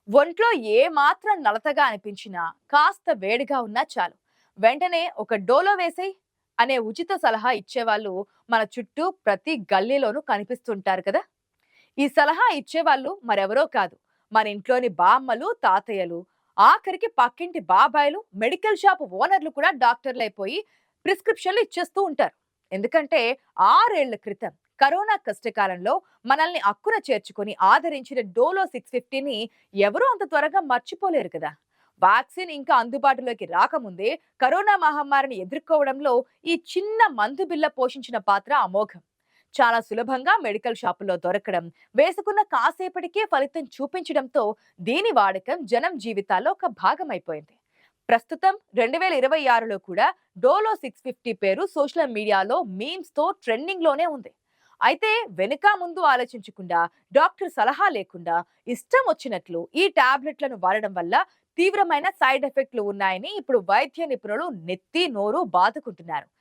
ఒంట్లో ఏ మాత్రం నలతగా అనిపించినా, కాస్త వేడిగా ఉన్నా చాలు. వెంటనే ఒక డోలో వేసేయ్ అనే ఉచిత సలహా ఇచ్చేవాళ్ళు మన చుట్టూ ప్రతి గల్లీలోనూ కనిపిస్తుంటారు కదా! ఈ సలహా ఇచ్చేవాళ్ళు మరెవరో కాదు. మన ఇంట్లోని బామ్మలు, తాతయ్యలు, ఆఖరికి పక్కింటి బాబాయిలు, మెడికల్ షాప్ ఓనర్లు కూడా డాక్టర్లయిపోయి ప్రిస్క్రిప్షన్లు ఇచ్చేస్తూ ఉంటారు. ఎందుకంటే 6 ఏళ్ల క్రితం కరోనా కష్టకాలంలో మనల్ని అక్కున చేర్చుకొని ఆదరించిన డోలో 650ని ఎవరూ అంత త్వరగా మర్చిపోలేరు కదా! వ్యాక్సిన్ ఇంకా అందుబాటులోకి రాకముందే కరోనా మహమ్మారిని ఎదుర్కోవడంలో ఈ చిన్న మందు బిళ్ళ పోషించిన పాత్ర అమోఘం. చాలా సులభంగా మెడికల్ షాపుల్లో దొరకడం, వేసుకున్న కాసేపటికే ఫలితం చూపించడంతో దీని వాడకం జనం జీవితాల్లో ఒక భాగమైపోయింది. ప్రస్తుతం 2026లో కూడా డోలో 650 పేరు సోషల్ మీడియాలో మీమ్స్ తో ట్రెండింగ్ లోనే ఉంది. అయితే వెనుక ముందు ఆలోచించకుండా, డాక్టర్ సలహా లేకుండా ఇష్టం వచ్చినట్లు ఈ టాబ్లెట్లను వాడడం వల్ల తీవ్రమైన సైడ్ ఎఫెక్ట్లు ఉన్నాయని ఇప్పుడు వైద్య నిపుణులు నెత్తి నోరు బాదుకుంటున్నారు.